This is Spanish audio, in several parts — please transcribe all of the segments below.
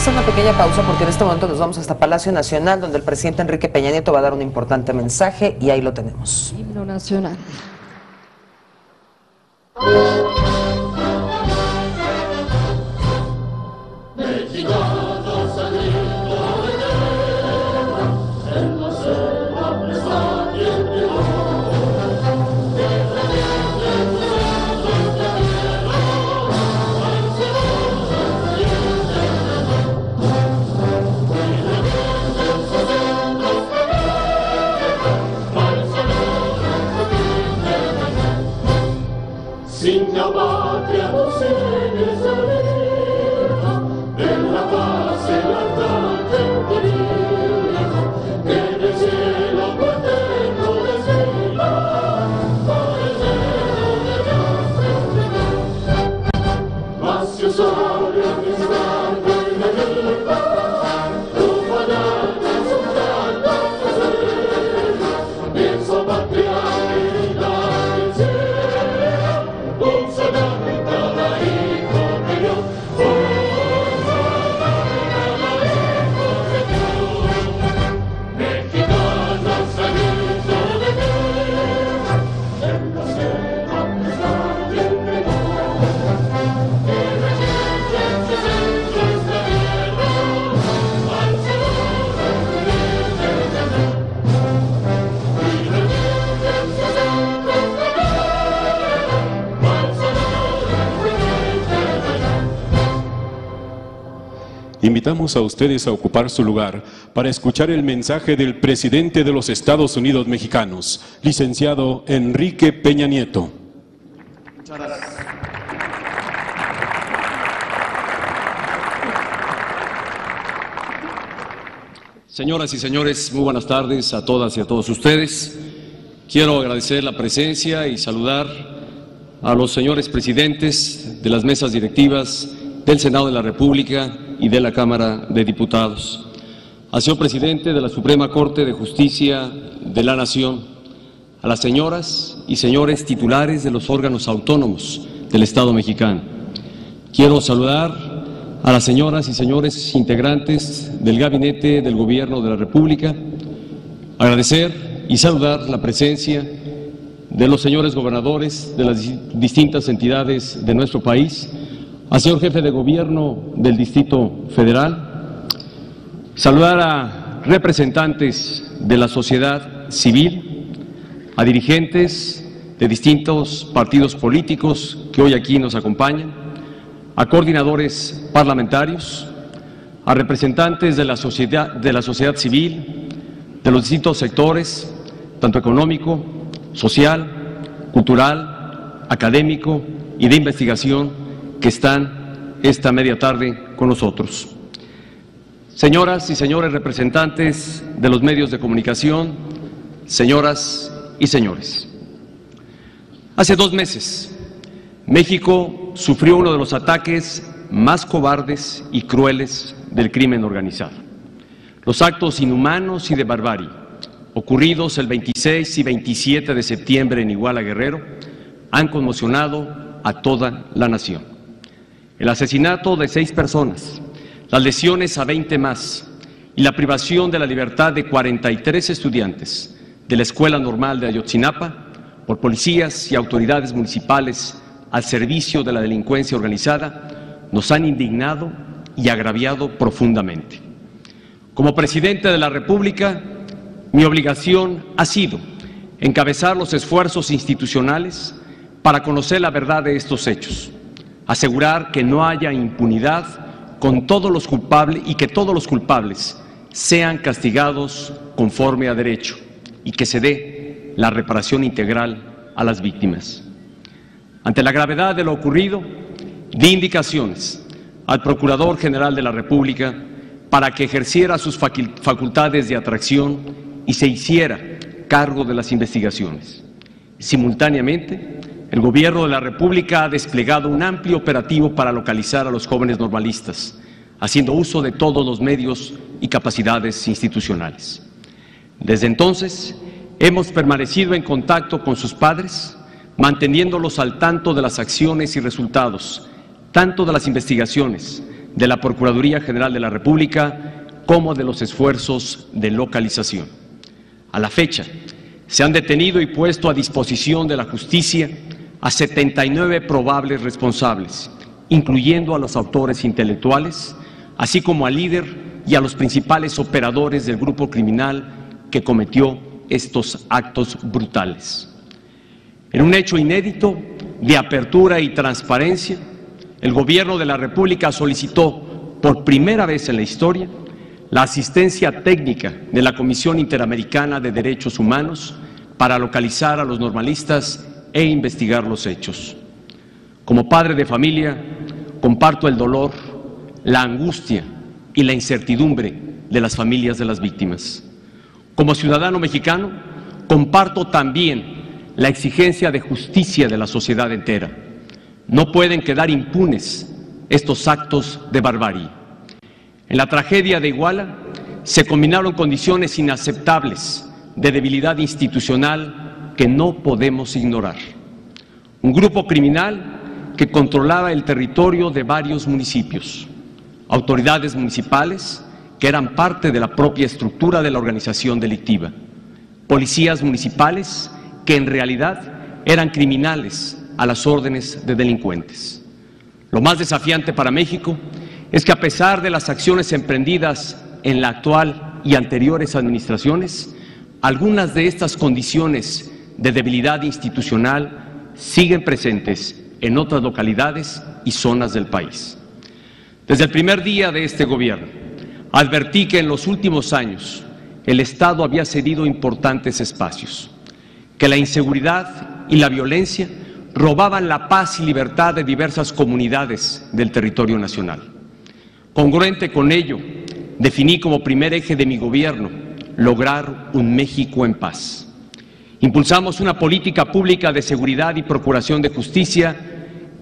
hacer una pequeña pausa porque en este momento nos vamos hasta Palacio Nacional, donde el presidente Enrique Peña Nieto va a dar un importante mensaje y ahí lo tenemos. Himno nacional. Sin la patria no se desalienta, en la paz el arcángel que en el cielo paterno desfila, por el cielo de Dios entregar. Mas yo soy arriesgado en la vida, tu palabra son tantas veces, pienso patria y la del cielo. Un soldado en cada hijo de Dios, un soldado en cada hijo de Dios. Mexicanos saludo de guerra, en la selva está y entregó. Que regresen sus centros de guerra, al Señor de guerra. Y regresen sus centros de guerra. Invitamos a ustedes a ocupar su lugar para escuchar el mensaje del presidente de los Estados Unidos mexicanos, licenciado Enrique Peña Nieto. Muchas gracias. Señoras y señores, muy buenas tardes a todas y a todos ustedes. Quiero agradecer la presencia y saludar a los señores presidentes de las mesas directivas del Senado de la República y de la Cámara de Diputados, al señor presidente de la Suprema Corte de Justicia de la Nación, a las señoras y señores titulares de los órganos autónomos del Estado mexicano. Quiero saludar a las señoras y señores integrantes del Gabinete del Gobierno de la República, agradecer y saludar la presencia de los señores gobernadores de las distintas entidades de nuestro país, al señor jefe de gobierno del Distrito Federal, saludar a representantes de la sociedad civil, a dirigentes de distintos partidos políticos que hoy aquí nos acompañan, a coordinadores parlamentarios, a representantes de la sociedad civil, de los distintos sectores, tanto económico, social, cultural, académico y de investigación, que están esta media tarde con nosotros. Señoras y señores representantes de los medios de comunicación, señoras y señores, hace 2 meses México sufrió uno de los ataques más cobardes y crueles del crimen organizado. Los actos inhumanos y de barbarie ocurridos el 26 y 27 de septiembre en Iguala, Guerrero, han conmocionado a toda la nación. El asesinato de 6 personas, las lesiones a 20 más y la privación de la libertad de 43 estudiantes de la Escuela Normal de Ayotzinapa por policías y autoridades municipales al servicio de la delincuencia organizada nos han indignado y agraviado profundamente. Como presidente de la República, mi obligación ha sido encabezar los esfuerzos institucionales para conocer la verdad de estos hechos, asegurar que no haya impunidad con todos los culpables y que todos los culpables sean castigados conforme a derecho y que se dé la reparación integral a las víctimas. Ante la gravedad de lo ocurrido, di indicaciones al Procurador General de la República para que ejerciera sus facultades de atracción y se hiciera cargo de las investigaciones. Simultáneamente, el Gobierno de la República ha desplegado un amplio operativo para localizar a los jóvenes normalistas, haciendo uso de todos los medios y capacidades institucionales. Desde entonces, hemos permanecido en contacto con sus padres, manteniéndolos al tanto de las acciones y resultados, tanto de las investigaciones de la Procuraduría General de la República como de los esfuerzos de localización. A la fecha, se han detenido y puesto a disposición de la justicia a 79 probables responsables, incluyendo a los autores intelectuales, así como al líder y a los principales operadores del grupo criminal que cometió estos actos brutales. En un hecho inédito de apertura y transparencia, el Gobierno de la República solicitó por primera vez en la historia la asistencia técnica de la Comisión Interamericana de Derechos Humanos para localizar a los normalistas e investigar los hechos. Como padre de familia, comparto el dolor, la angustia y la incertidumbre de las familias de las víctimas. Como ciudadano mexicano, comparto también la exigencia de justicia de la sociedad entera. No pueden quedar impunes estos actos de barbarie. En la tragedia de Iguala se combinaron condiciones inaceptables de debilidad institucional que no podemos ignorar. Un grupo criminal que controlaba el territorio de varios municipios, autoridades municipales que eran parte de la propia estructura de la organización delictiva, policías municipales que en realidad eran criminales a las órdenes de delincuentes. Lo más desafiante para México es que a pesar de las acciones emprendidas en la actual y anteriores administraciones, algunas de estas condiciones de debilidad institucional siguen presentes en otras localidades y zonas del país. Desde el primer día de este gobierno, advertí que en los últimos años el Estado había cedido importantes espacios, que la inseguridad y la violencia robaban la paz y libertad de diversas comunidades del territorio nacional. Congruente con ello, definí como primer eje de mi gobierno lograr un México en paz. Impulsamos una política pública de seguridad y procuración de justicia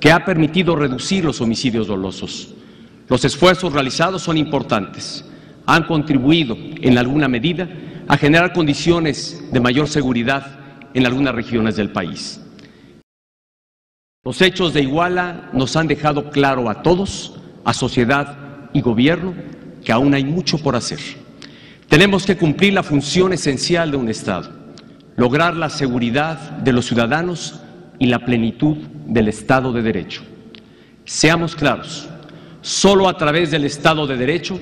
que ha permitido reducir los homicidios dolosos. Los esfuerzos realizados son importantes. Han contribuido, en alguna medida, a generar condiciones de mayor seguridad en algunas regiones del país. Los hechos de Iguala nos han dejado claro a todos, a sociedad y gobierno, que aún hay mucho por hacer. Tenemos que cumplir la función esencial de un Estado, lograr la seguridad de los ciudadanos y la plenitud del Estado de Derecho. Seamos claros, solo a través del Estado de Derecho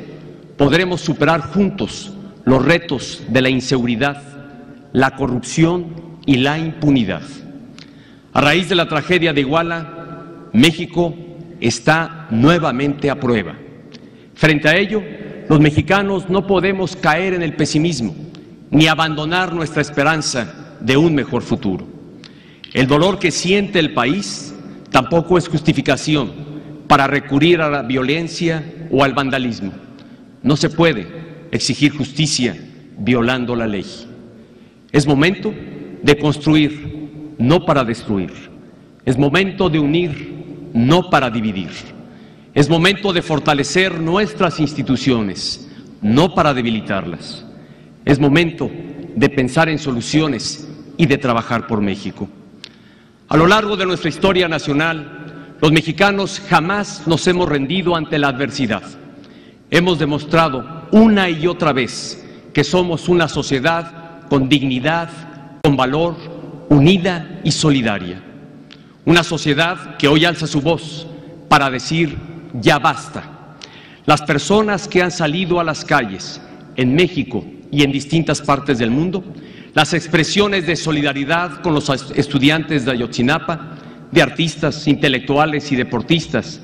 podremos superar juntos los retos de la inseguridad, la corrupción y la impunidad. A raíz de la tragedia de Iguala, México está nuevamente a prueba. Frente a ello, los mexicanos no podemos caer en el pesimismo ni abandonar nuestra esperanza de un mejor futuro. El dolor que siente el país tampoco es justificación para recurrir a la violencia o al vandalismo. No se puede exigir justicia violando la ley. Es momento de construir, no para destruir. Es momento de unir, no para dividir. Es momento de fortalecer nuestras instituciones, no para debilitarlas. Es momento de pensar en soluciones y de trabajar por México. A lo largo de nuestra historia nacional, los mexicanos jamás nos hemos rendido ante la adversidad. Hemos demostrado una y otra vez que somos una sociedad con dignidad, con valor, unida y solidaria. Una sociedad que hoy alza su voz para decir ya basta. Las personas que han salido a las calles en México y en distintas partes del mundo, las expresiones de solidaridad con los estudiantes de Ayotzinapa, de artistas, intelectuales y deportistas,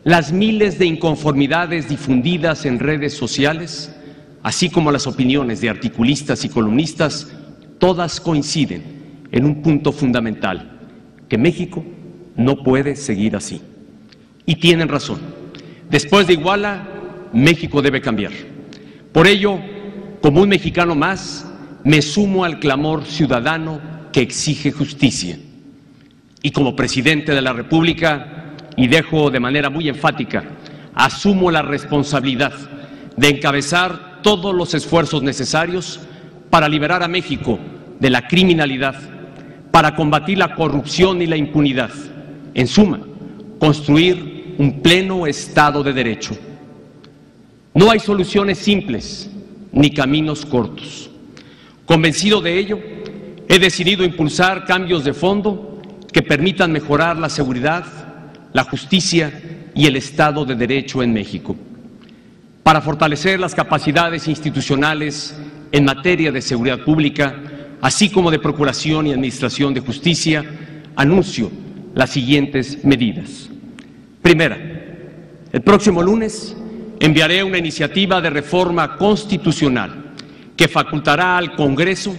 las miles de inconformidades difundidas en redes sociales, así como las opiniones de articulistas y columnistas, todas coinciden en un punto fundamental, que México no puede seguir así. Y tienen razón. Después de Iguala, México debe cambiar. Por ello, como un mexicano más, me sumo al clamor ciudadano que exige justicia. Y como presidente de la República, y dejo de manera muy enfática, asumo la responsabilidad de encabezar todos los esfuerzos necesarios para liberar a México de la criminalidad, para combatir la corrupción y la impunidad. En suma, construir un pleno Estado de Derecho. No hay soluciones simples ni caminos cortos. Convencido de ello, he decidido impulsar cambios de fondo que permitan mejorar la seguridad, la justicia y el Estado de Derecho en México. Para fortalecer las capacidades institucionales en materia de seguridad pública, así como de procuración y administración de justicia, anuncio las siguientes medidas. Primera, el próximo lunes enviaré una iniciativa de reforma constitucional que facultará al Congreso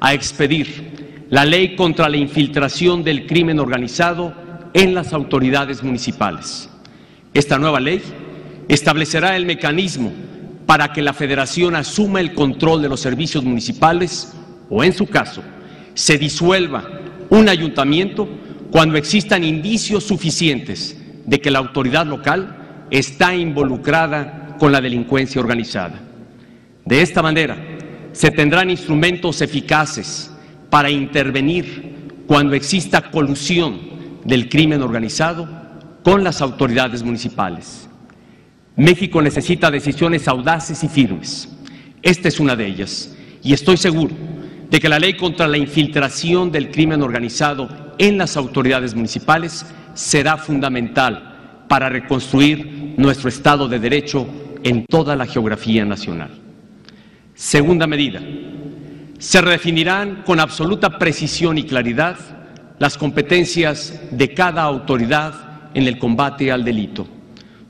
a expedir la ley contra la infiltración del crimen organizado en las autoridades municipales. Esta nueva ley establecerá el mecanismo para que la Federación asuma el control de los servicios municipales o, en su caso, se disuelva un ayuntamiento cuando existan indicios suficientes de que la autoridad local está involucrada con la delincuencia organizada. De esta manera, se tendrán instrumentos eficaces para intervenir cuando exista colusión del crimen organizado con las autoridades municipales. México necesita decisiones audaces y firmes. Esta es una de ellas, y estoy seguro de que la ley contra la infiltración del crimen organizado en las autoridades municipales será fundamental para reconstruir nuestro Estado de Derecho en toda la geografía nacional. Segunda medida, se redefinirán con absoluta precisión y claridad las competencias de cada autoridad en el combate al delito,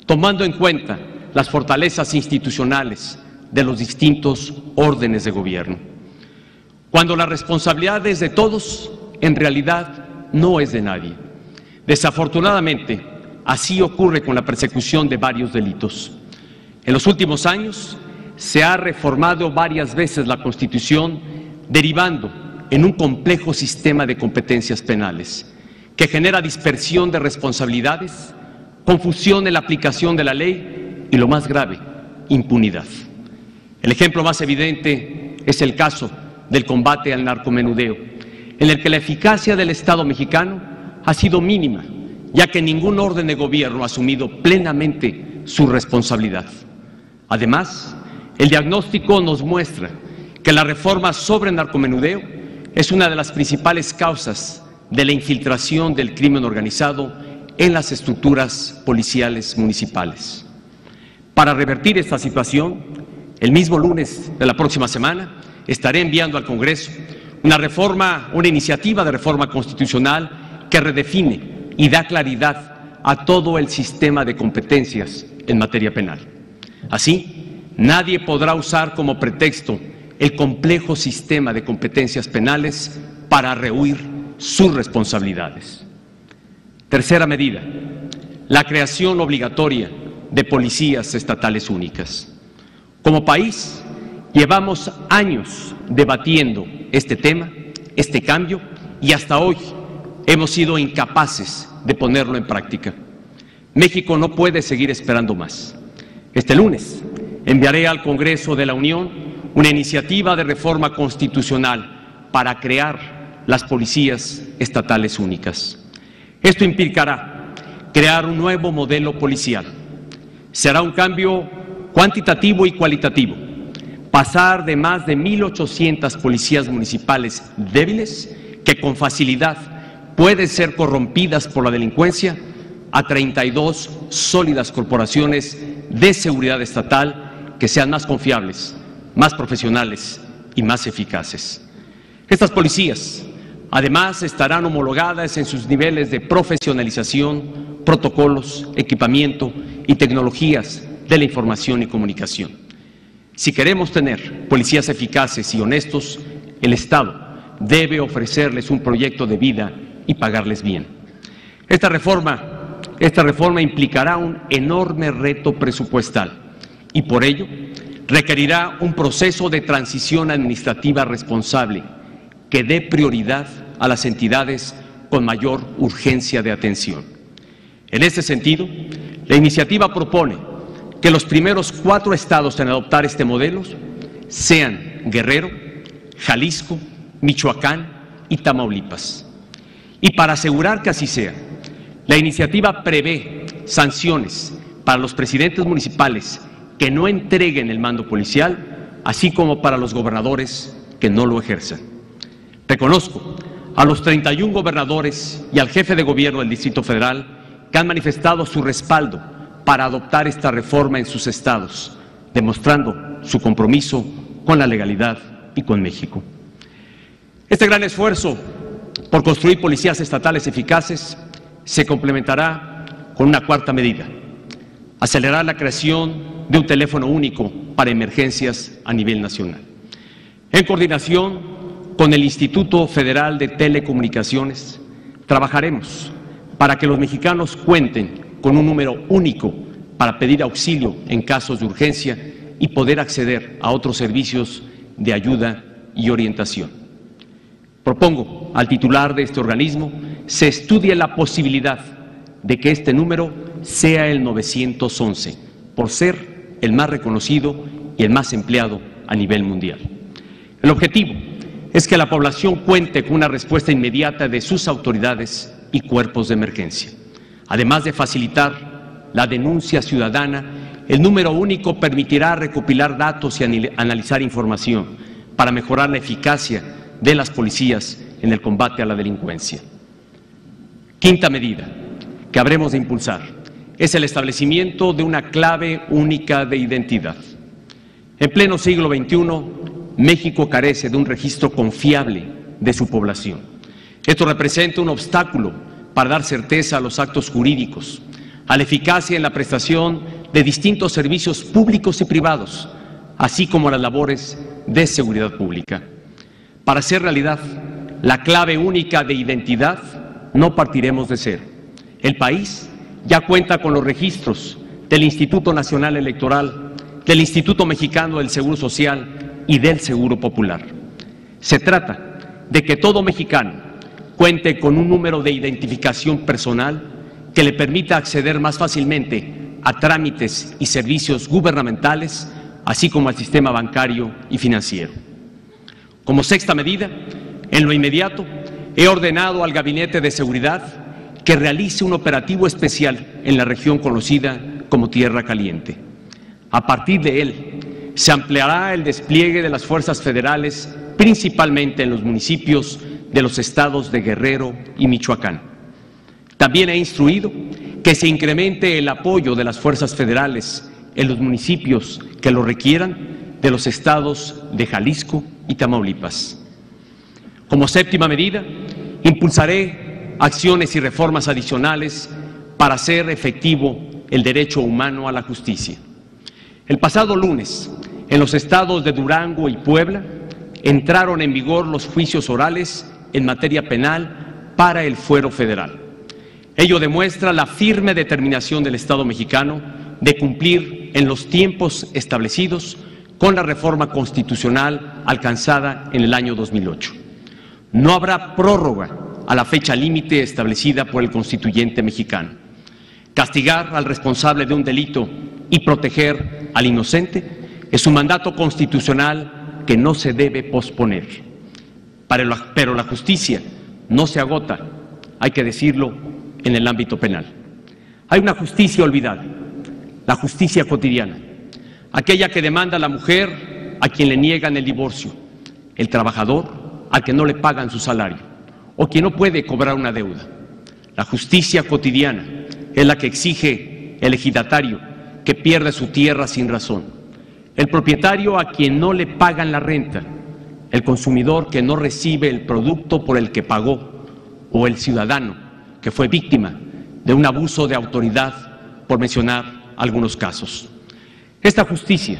tomando en cuenta las fortalezas institucionales de los distintos órdenes de gobierno. Cuando la responsabilidad es de todos, en realidad no es de nadie. Desafortunadamente, así ocurre con la persecución de varios delitos. En los últimos años se ha reformado varias veces la Constitución, derivando en un complejo sistema de competencias penales que genera dispersión de responsabilidades, confusión en la aplicación de la ley y, lo más grave, impunidad. El ejemplo más evidente es el caso del combate al narcomenudeo, en el que la eficacia del Estado mexicano ha sido mínima, ya que ningún orden de gobierno ha asumido plenamente su responsabilidad. Además, el diagnóstico nos muestra que la reforma sobre el narcomenudeo es una de las principales causas de la infiltración del crimen organizado en las estructuras policiales municipales. Para revertir esta situación, el mismo lunes de la próxima semana estaré enviando al Congreso una iniciativa de reforma constitucional que redefine y da claridad a todo el sistema de competencias en materia penal. Así, nadie podrá usar como pretexto el complejo sistema de competencias penales para rehuir sus responsabilidades. Tercera medida, la creación obligatoria de policías estatales únicas. Como país, llevamos años debatiendo este tema, este cambio, y hasta hoy hemos sido incapaces de ponerlo en práctica. México no puede seguir esperando más. Este lunes enviaré al Congreso de la Unión una iniciativa de reforma constitucional para crear las policías estatales únicas. Esto implicará crear un nuevo modelo policial. Será un cambio cuantitativo y cualitativo. Pasar de más de 1,800 policías municipales débiles, que con facilidad pueden ser corrompidas por la delincuencia, a 32 sólidas corporaciones de seguridad estatal que sean más confiables, más profesionales y más eficaces. Estas policías, además, estarán homologadas en sus niveles de profesionalización, protocolos, equipamiento y tecnologías de la información y comunicación. Si queremos tener policías eficaces y honestos, el Estado debe ofrecerles un proyecto de vida y pagarles bien. Esta reforma implicará un enorme reto presupuestal y por ello requerirá un proceso de transición administrativa responsable que dé prioridad a las entidades con mayor urgencia de atención. En este sentido, la iniciativa propone que los primeros 4 estados en adoptar este modelo sean Guerrero, Jalisco, Michoacán y Tamaulipas. Y para asegurar que así sea, la iniciativa prevé sanciones para los presidentes municipales que no entreguen el mando policial, así como para los gobernadores que no lo ejerzan. Reconozco a los 31 gobernadores y al jefe de gobierno del Distrito Federal que han manifestado su respaldo para adoptar esta reforma en sus estados, demostrando su compromiso con la legalidad y con México. Este gran esfuerzo por construir policías estatales eficaces se complementará con una cuarta medida: acelerar la creación de un teléfono único para emergencias a nivel nacional. En coordinación con el Instituto Federal de Telecomunicaciones, trabajaremos para que los mexicanos cuenten con un número único para pedir auxilio en casos de urgencia y poder acceder a otros servicios de ayuda y orientación. Propongo al titular de este organismo se estudie la posibilidad de que este número sea el 911, por ser el más reconocido y el más empleado a nivel mundial. El objetivo es que la población cuente con una respuesta inmediata de sus autoridades y cuerpos de emergencia. Además de facilitar la denuncia ciudadana, el número único permitirá recopilar datos y analizar información para mejorar la eficacia de las policías en el combate a la delincuencia. Quinta medida que habremos de impulsar es el establecimiento de una clave única de identidad. En pleno siglo XXI, México carece de un registro confiable de su población. Esto representa un obstáculo para dar certeza a los actos jurídicos, a la eficacia en la prestación de distintos servicios públicos y privados, así como a las labores de seguridad pública. Para hacer realidad la clave única de identidad, no partiremos de cero. El país ya cuenta con los registros del Instituto Nacional Electoral, del Instituto Mexicano del Seguro Social y del Seguro Popular. Se trata de que todo mexicano cuente con un número de identificación personal que le permita acceder más fácilmente a trámites y servicios gubernamentales, así como al sistema bancario y financiero. Como sexta medida, en lo inmediato, he ordenado al Gabinete de Seguridad que realice un operativo especial en la región conocida como Tierra Caliente. A partir de él, se ampliará el despliegue de las fuerzas federales, principalmente en los municipios de los estados de Guerrero y Michoacán. También he instruido que se incremente el apoyo de las fuerzas federales en los municipios que lo requieran de los estados de Jalisco y Tamaulipas. Como séptima medida, impulsaré acciones y reformas adicionales para hacer efectivo el derecho humano a la justicia. El pasado lunes, en los estados de Durango y Puebla, entraron en vigor los juicios orales en materia penal para el fuero federal. Ello demuestra la firme determinación del Estado mexicano de cumplir en los tiempos establecidos con la reforma constitucional alcanzada en el año 2008. No habrá prórroga a la fecha límite establecida por el constituyente mexicano. Castigar al responsable de un delito y proteger al inocente es un mandato constitucional que no se debe posponer. Pero la justicia no se agota, hay que decirlo, en el ámbito penal. Hay una justicia olvidada, la justicia cotidiana, aquella que demanda a la mujer a quien le niegan el divorcio, el trabajador al que no le pagan su salario o quien no puede cobrar una deuda. La justicia cotidiana es la que exige el ejidatario que pierde su tierra sin razón, el propietario a quien no le pagan la renta, el consumidor que no recibe el producto por el que pagó o el ciudadano que fue víctima de un abuso de autoridad, por mencionar algunos casos. Esta justicia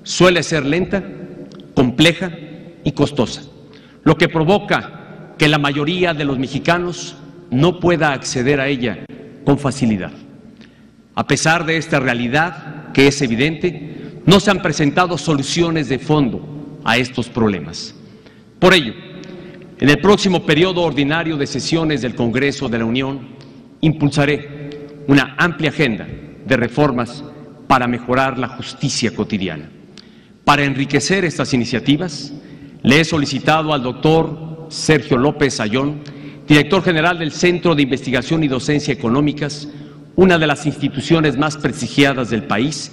suele ser lenta, compleja y costosa, lo que provoca que la mayoría de los mexicanos no pueda acceder a ella con facilidad. A pesar de esta realidad, que es evidente, no se han presentado soluciones de fondo a estos problemas. Por ello, en el próximo periodo ordinario de sesiones del Congreso de la Unión, impulsaré una amplia agenda de reformas para mejorar la justicia cotidiana. Para enriquecer estas iniciativas, le he solicitado al doctor Sergio López Ayón, director general del Centro de Investigación y Docencia Económicas, una de las instituciones más prestigiadas del país,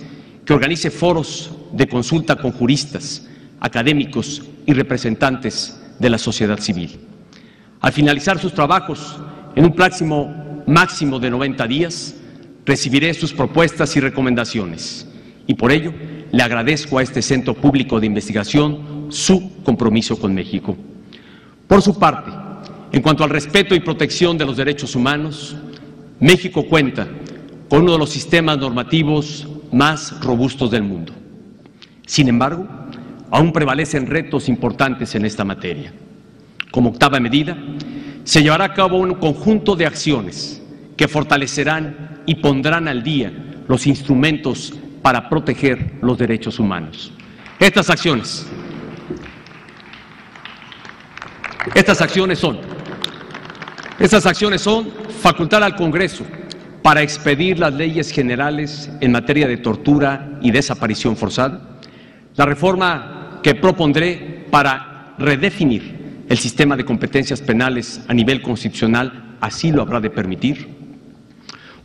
que organice foros de consulta con juristas, académicos y representantes de la sociedad civil. Al finalizar sus trabajos, en un máximo de 90 días, recibiré sus propuestas y recomendaciones y por ello le agradezco a este Centro Público de Investigación su compromiso con México. Por su parte, en cuanto al respeto y protección de los derechos humanos, México cuenta con uno de los sistemas normativos más robustos del mundo. Sin embargo, aún prevalecen retos importantes en esta materia. Como octava medida, se llevará a cabo un conjunto de acciones que fortalecerán y pondrán al día los instrumentos para proteger los derechos humanos. Estas acciones son facultar al Congreso para expedir las leyes generales en materia de tortura y desaparición forzada, la reforma que propondré para redefinir el sistema de competencias penales a nivel constitucional así lo habrá de permitir.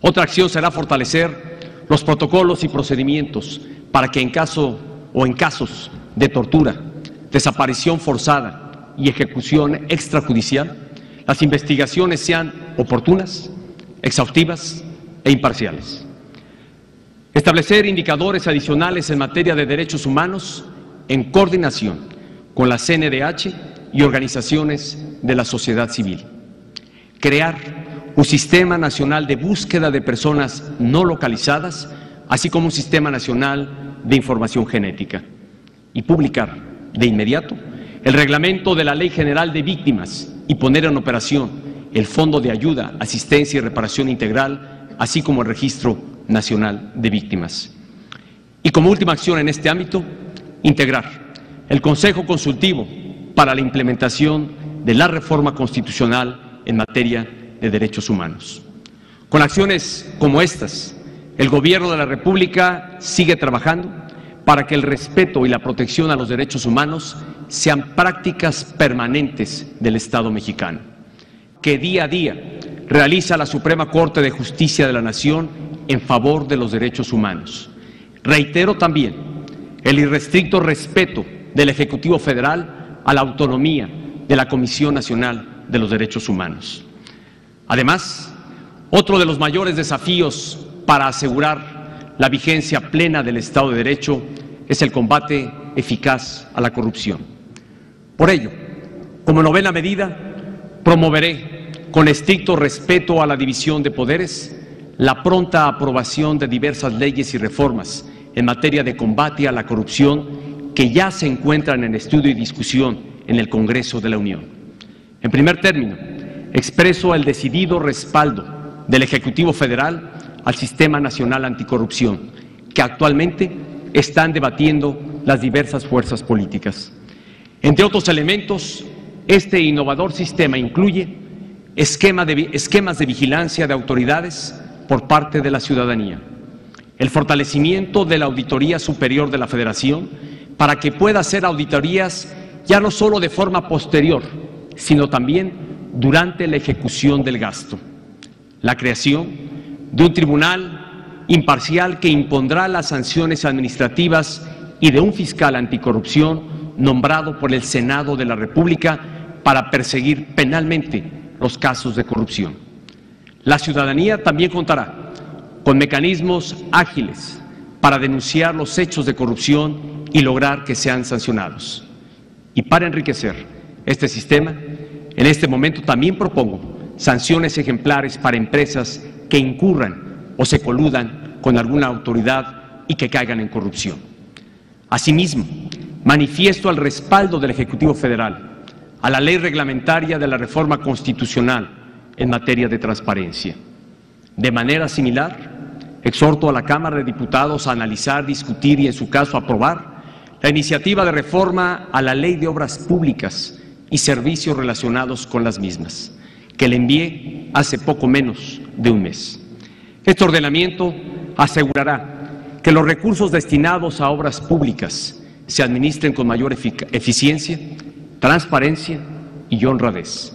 Otra acción será fortalecer los protocolos y procedimientos para que en casos de tortura, desaparición forzada y ejecución extrajudicial, las investigaciones sean oportunas, exhaustivas e imparciales. Establecer indicadores adicionales en materia de derechos humanos en coordinación con la CNDH y organizaciones de la sociedad civil. Crear un sistema nacional de búsqueda de personas no localizadas, así como un sistema nacional de información genética. Y publicar de inmediato el reglamento de la Ley General de Víctimas y poner en operación el Fondo de Ayuda, Asistencia y Reparación Integral, así como el Registro Nacional de Víctimas. Y como última acción en este ámbito, integrar el Consejo Consultivo para la implementación de la reforma constitucional en materia de derechos humanos. Con acciones como estas, el Gobierno de la República sigue trabajando para que el respeto y la protección a los derechos humanos sean prácticas permanentes del Estado mexicano, que día a día realiza la Suprema Corte de Justicia de la Nación en favor de los derechos humanos. Reitero también el irrestricto respeto del Ejecutivo Federal a la autonomía de la Comisión Nacional de los Derechos Humanos. Además, otro de los mayores desafíos para asegurar la vigencia plena del Estado de Derecho es el combate eficaz a la corrupción. Por ello, como novena medida, promoveré, con estricto respeto a la división de poderes, la pronta aprobación de diversas leyes y reformas en materia de combate a la corrupción que ya se encuentran en estudio y discusión en el Congreso de la Unión. En primer término, expreso el decidido respaldo del Ejecutivo Federal al Sistema Nacional Anticorrupción, que actualmente están debatiendo las diversas fuerzas políticas. Entre otros elementos, este innovador sistema incluye esquemas de vigilancia de autoridades por parte de la ciudadanía, el fortalecimiento de la Auditoría Superior de la Federación para que pueda hacer auditorías ya no solo de forma posterior, sino también durante la ejecución del gasto, la creación de un tribunal imparcial que impondrá las sanciones administrativas y de un fiscal anticorrupción nombrado por el Senado de la República para perseguir penalmente los casos de corrupción. La ciudadanía también contará con mecanismos ágiles para denunciar los hechos de corrupción y lograr que sean sancionados. Y para enriquecer este sistema, en este momento también propongo sanciones ejemplares para empresas que incurran o se coludan con alguna autoridad y que caigan en corrupción. Asimismo, manifiesto el respaldo del Ejecutivo Federal a la ley reglamentaria de la reforma constitucional en materia de transparencia. De manera similar, exhorto a la Cámara de Diputados a analizar, discutir y, en su caso, aprobar la iniciativa de reforma a la Ley de Obras Públicas y servicios relacionados con las mismas, que le envié hace poco menos de un mes. Este ordenamiento asegurará que los recursos destinados a obras públicas se administren con mayor eficiencia, transparencia y honradez,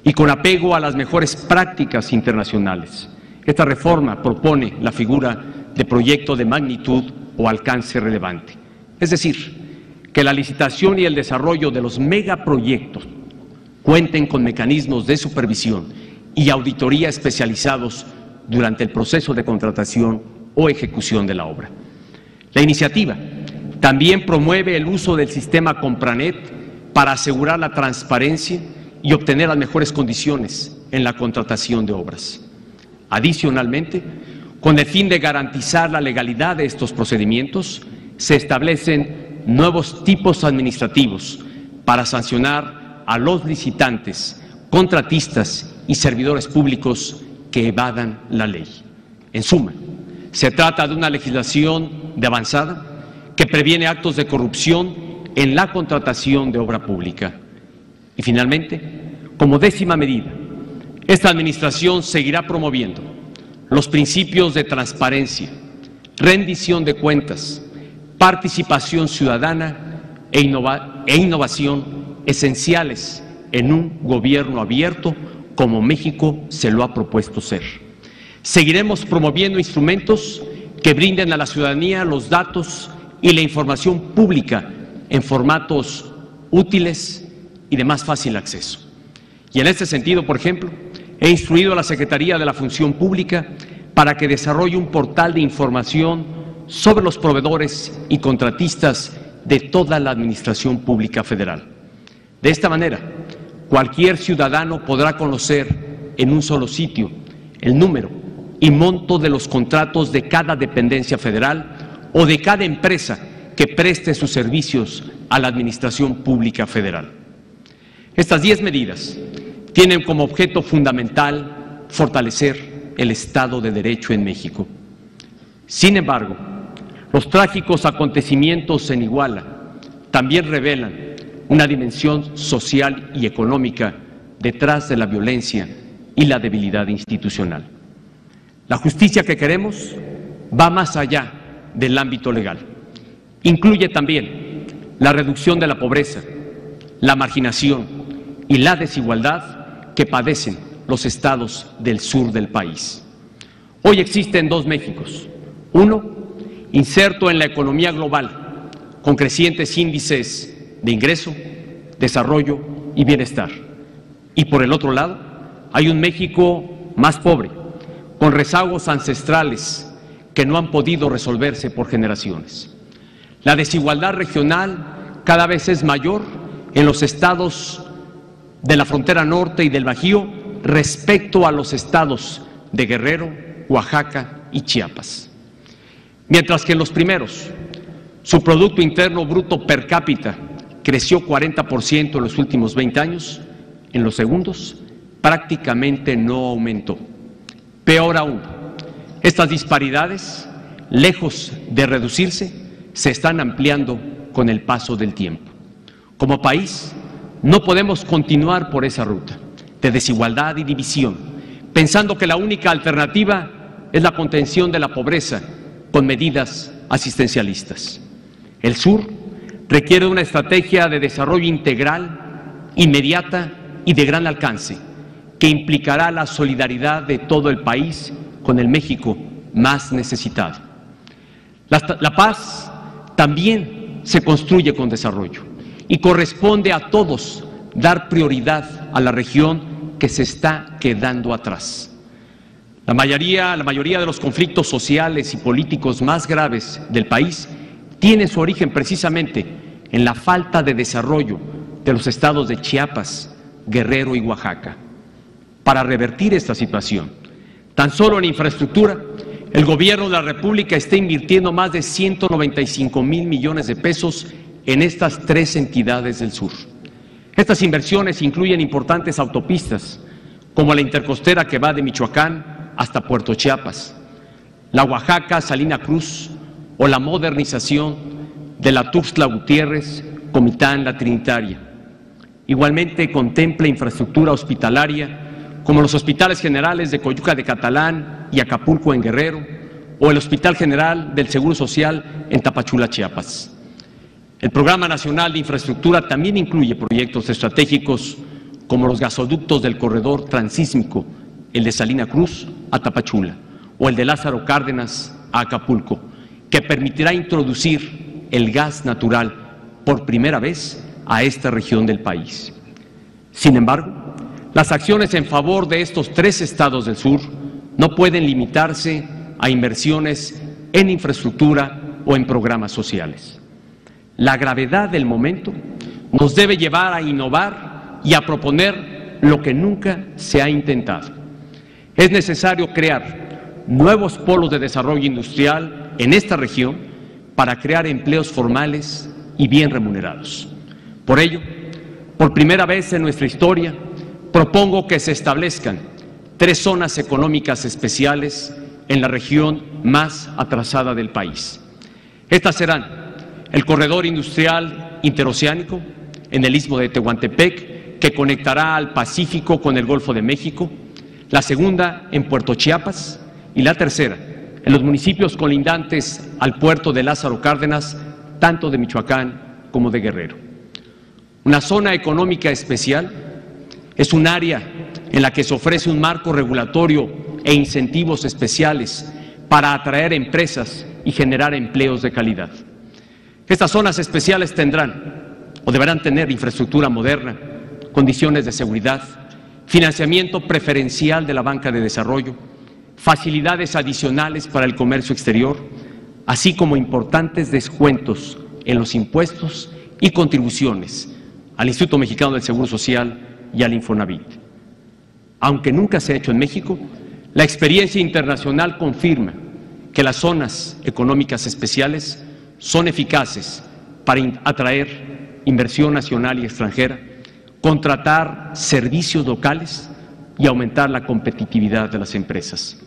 y con apego a las mejores prácticas internacionales. Esta reforma propone la figura de proyecto de magnitud o alcance relevante. Es decir, que la licitación y el desarrollo de los megaproyectos cuenten con mecanismos de supervisión y auditoría especializados durante el proceso de contratación o ejecución de la obra. La iniciativa también promueve el uso del sistema Compranet para asegurar la transparencia y obtener las mejores condiciones en la contratación de obras. Adicionalmente, con el fin de garantizar la legalidad de estos procedimientos, se establecen nuevos tipos administrativos para sancionar a los licitantes, contratistas y servidores públicos que evadan la ley. En suma, se trata de una legislación de avanzada que previene actos de corrupción en la contratación de obra pública. Y finalmente, como 10ª medida, esta Administración seguirá promoviendo los principios de transparencia, rendición de cuentas, participación ciudadana e innovación esenciales en un gobierno abierto como México se lo ha propuesto ser. Seguiremos promoviendo instrumentos que brinden a la ciudadanía los datos y la información pública en formatos útiles y de más fácil acceso. Y en este sentido, por ejemplo, he instruido a la Secretaría de la Función Pública para que desarrolle un portal de información sobre los proveedores y contratistas de toda la Administración Pública Federal. De esta manera, cualquier ciudadano podrá conocer en un solo sitio el número y monto de los contratos de cada dependencia federal o de cada empresa que preste sus servicios a la Administración Pública Federal. Estas 10 medidas tienen como objeto fundamental fortalecer el Estado de Derecho en México. Sin embargo, los trágicos acontecimientos en Iguala también revelan una dimensión social y económica detrás de la violencia y la debilidad institucional. La justicia que queremos va más allá del ámbito legal. Incluye también la reducción de la pobreza, la marginación y la desigualdad que padecen los estados del sur del país. Hoy existen 2 Méxicos: uno, inserto en la economía global, con crecientes índices de ingreso, desarrollo y bienestar. Y por el otro lado, hay un México más pobre, con rezagos ancestrales que no han podido resolverse por generaciones. La desigualdad regional cada vez es mayor en los estados de la frontera norte y del Bajío respecto a los estados de Guerrero, Oaxaca y Chiapas. Mientras que en los primeros, su Producto Interno Bruto per cápita creció 40% en los últimos 20 años, en los segundos prácticamente no aumentó. Peor aún, estas disparidades, lejos de reducirse, se están ampliando con el paso del tiempo. Como país, no podemos continuar por esa ruta de desigualdad y división, pensando que la única alternativa es la contención de la pobreza con medidas asistencialistas. El sur requiere una estrategia de desarrollo integral, inmediata y de gran alcance, que implicará la solidaridad de todo el país con el México más necesitado. La paz también se construye con desarrollo y corresponde a todos dar prioridad a la región que se está quedando atrás. La mayoría de los conflictos sociales y políticos más graves del país tiene su origen precisamente en la falta de desarrollo de los estados de Chiapas, Guerrero y Oaxaca. Para revertir esta situación, tan solo en infraestructura, el Gobierno de la República está invirtiendo más de 195,000 millones de pesos en estas 3 entidades del sur. Estas inversiones incluyen importantes autopistas, como la intercostera que va de Michoacán hasta Puerto Chiapas, la Oaxaca-Salina Cruz o la modernización de la Tuxtla Gutiérrez, Comitán-La Trinitaria. Igualmente contempla infraestructura hospitalaria, como los hospitales generales de Coyuca de Catalán y Acapulco en Guerrero, o el Hospital General del Seguro Social en Tapachula, Chiapas. El Programa Nacional de Infraestructura también incluye proyectos estratégicos como los gasoductos del corredor transísmico, el de Salina Cruz a Tapachula, o el de Lázaro Cárdenas a Acapulco, que permitirá introducir el gas natural por primera vez a esta región del país. Sin embargo, las acciones en favor de estos 3 estados del sur no pueden limitarse a inversiones en infraestructura o en programas sociales. La gravedad del momento nos debe llevar a innovar y a proponer lo que nunca se ha intentado. Es necesario crear nuevos polos de desarrollo industrial en esta región para crear empleos formales y bien remunerados. Por ello, por primera vez en nuestra historia, propongo que se establezcan 3 zonas económicas especiales en la región más atrasada del país. Estas serán el Corredor Industrial Interoceánico en el Istmo de Tehuantepec, que conectará al Pacífico con el Golfo de México, la segunda en Puerto Chiapas y la tercera en los municipios colindantes al puerto de Lázaro Cárdenas, tanto de Michoacán como de Guerrero. Una zona económica especial es un área en la que se ofrece un marco regulatorio e incentivos especiales para atraer empresas y generar empleos de calidad. Estas zonas especiales tendrán o deberán tener infraestructura moderna, condiciones de seguridad, financiamiento preferencial de la banca de desarrollo, facilidades adicionales para el comercio exterior, así como importantes descuentos en los impuestos y contribuciones al Instituto Mexicano del Seguro Social y al Infonavit. Aunque nunca se ha hecho en México, la experiencia internacional confirma que las zonas económicas especiales son eficaces para atraer inversión nacional y extranjera, contratar servicios locales y aumentar la competitividad de las empresas.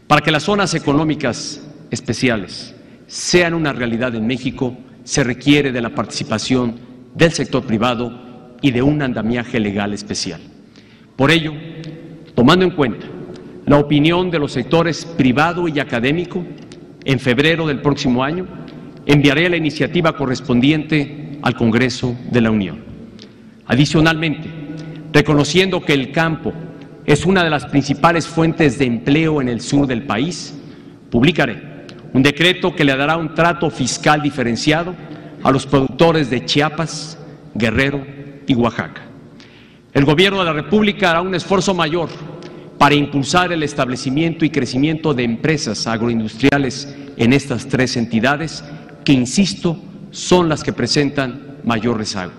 Para que las zonas económicas especiales sean una realidad en México, se requiere de la participación del sector privado y de un andamiaje legal especial. Por ello, tomando en cuenta la opinión de los sectores privado y académico, en febrero del próximo año enviaré la iniciativa correspondiente al Congreso de la Unión. Adicionalmente, reconociendo que el campo es una de las principales fuentes de empleo en el sur del país, publicaré un decreto que le dará un trato fiscal diferenciado a los productores de Chiapas, Guerrero y Oaxaca. El Gobierno de la República hará un esfuerzo mayor para impulsar el establecimiento y crecimiento de empresas agroindustriales en estas 3 entidades que, insisto, son las que presentan mayor rezago.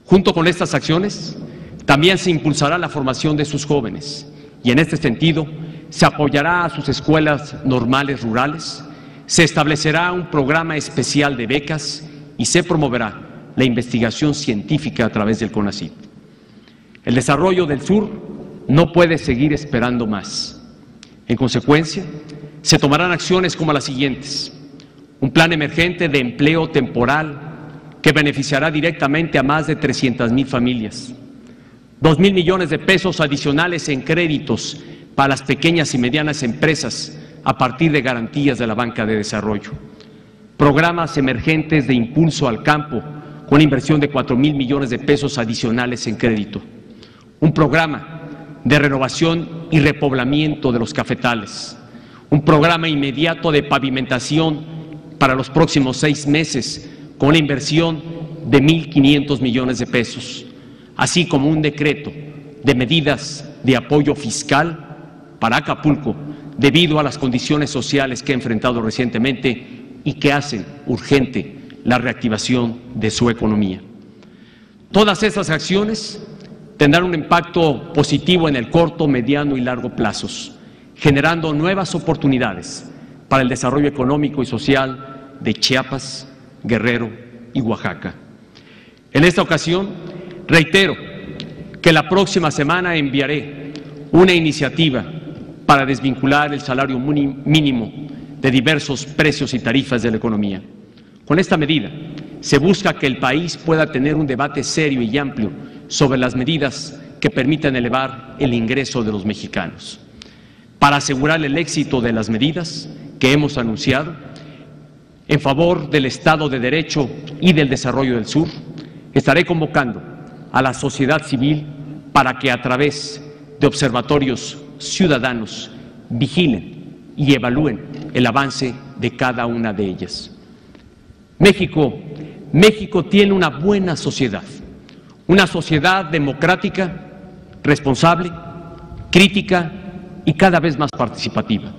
Junto con estas acciones, también se impulsará la formación de sus jóvenes y, en este sentido, se apoyará a sus escuelas normales rurales, se establecerá un programa especial de becas y se promoverá la investigación científica a través del CONACYT. El desarrollo del sur no puede seguir esperando más. En consecuencia, se tomarán acciones como las siguientes: un plan emergente de empleo temporal que beneficiará directamente a más de 300,000 familias, 2,000 millones de pesos adicionales en créditos para las pequeñas y medianas empresas a partir de garantías de la banca de desarrollo, programas emergentes de impulso al campo con una inversión de 4,000 millones de pesos adicionales en crédito, un programa de renovación y repoblamiento de los cafetales, un programa inmediato de pavimentación para los próximos 6 meses con una inversión de 1,500 millones de pesos, así como un decreto de medidas de apoyo fiscal para Acapulco debido a las condiciones sociales que ha enfrentado recientemente y que hacen urgente la reactivación de su economía. Todas estas acciones tendrán un impacto positivo en el corto, mediano y largo plazos, generando nuevas oportunidades para el desarrollo económico y social de Chiapas, Guerrero y Oaxaca. En esta ocasión, reitero que la próxima semana enviaré una iniciativa para desvincular el salario mínimo de diversos precios y tarifas de la economía. Con esta medida, se busca que el país pueda tener un debate serio y amplio sobre las medidas que permitan elevar el ingreso de los mexicanos. Para asegurar el éxito de las medidas que hemos anunciado en favor del Estado de Derecho y del desarrollo del sur, estaré convocando a la sociedad civil para que, a través de observatorios ciudadanos, vigilen y evalúen el avance de cada una de ellas. México tiene una buena sociedad, una sociedad democrática, responsable, crítica y cada vez más participativa.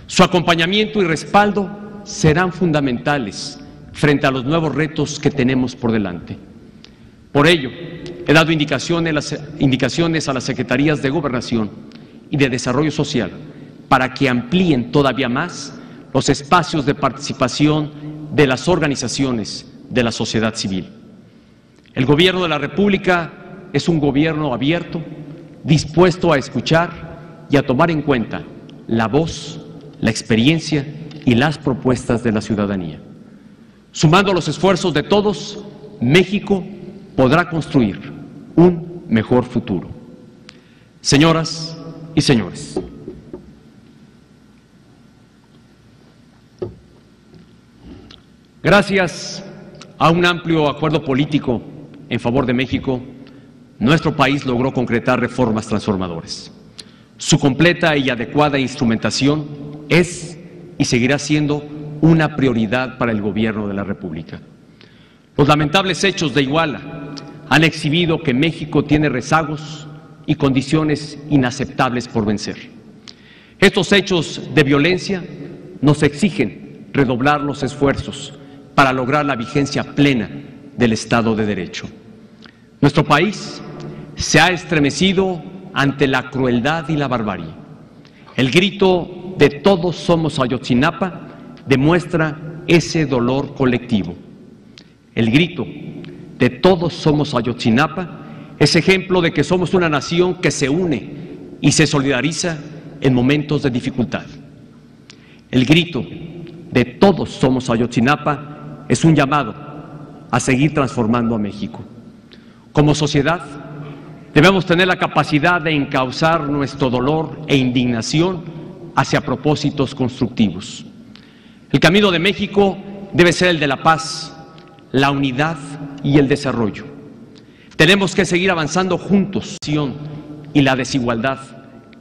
Su acompañamiento y respaldo serán fundamentales frente a los nuevos retos que tenemos por delante. Por ello, he dado indicaciones a las Secretarías de Gobernación y de Desarrollo Social para que amplíen todavía más los espacios de participación de las organizaciones de la sociedad civil. El Gobierno de la República es un gobierno abierto, dispuesto a escuchar y a tomar en cuenta la voz, la experiencia y las propuestas de la ciudadanía. Sumando los esfuerzos de todos, México podrá construir un mejor futuro. Señoras y señores, gracias a un amplio acuerdo político en favor de México, nuestro país logró concretar reformas transformadoras. Su completa y adecuada instrumentación es y seguirá siendo una prioridad para el Gobierno de la República. Los lamentables hechos de Iguala han exhibido que México tiene rezagos y condiciones inaceptables por vencer. Estos hechos de violencia nos exigen redoblar los esfuerzos para lograr la vigencia plena del Estado de Derecho. Nuestro país se ha estremecido ante la crueldad y la barbarie. El grito de "Todos somos Ayotzinapa" demuestra ese dolor colectivo. El grito de "Todos somos Ayotzinapa" es ejemplo de que somos una nación que se une y se solidariza en momentos de dificultad. El grito de "Todos somos Ayotzinapa" es un llamado a seguir transformando a México. Como sociedad, debemos tener la capacidad de encauzar nuestro dolor e indignación hacia propósitos constructivos. El camino de México debe ser el de la paz, la unidad y el desarrollo. Tenemos que seguir avanzando juntos y la desigualdad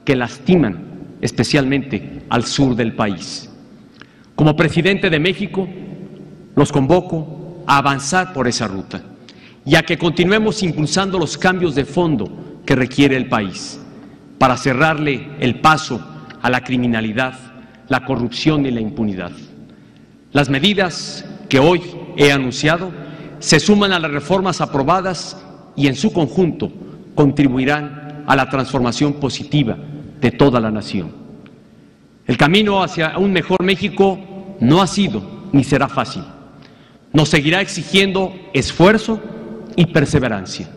que lastiman especialmente al sur del país. Como presidente de México, los convoco a avanzar por esa ruta y a que continuemos impulsando los cambios de fondo que requiere el país para cerrarle el paso a la criminalidad, la corrupción y la impunidad. Las medidas que hoy he anunciado se suman a las reformas aprobadas y en su conjunto contribuirán a la transformación positiva de toda la nación. El camino hacia un mejor México no ha sido ni será fácil. Nos seguirá exigiendo esfuerzo y perseverancia.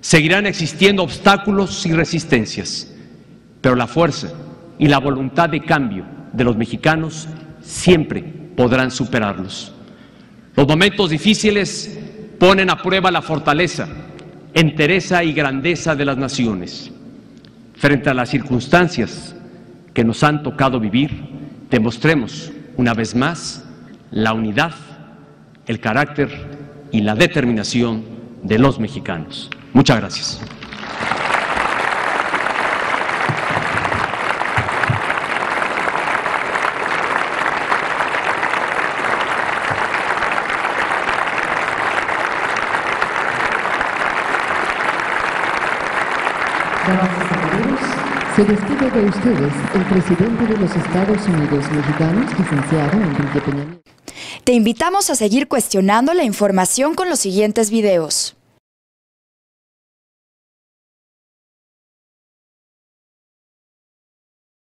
Seguirán existiendo obstáculos y resistencias, pero la fuerza y la voluntad de cambio de los mexicanos siempre podrán superarlos. Los momentos difíciles ponen a prueba la fortaleza, entereza y grandeza de las naciones. Frente a las circunstancias que nos han tocado vivir, demostremos una vez más la unidad, el carácter y la determinación de los mexicanos. Muchas gracias. Damas y caballeros, se despide de ustedes el presidente de los Estados Unidos mexicanos, licenciado Enrique Peña Nieto. Te invitamos a seguir cuestionando la información con los siguientes videos.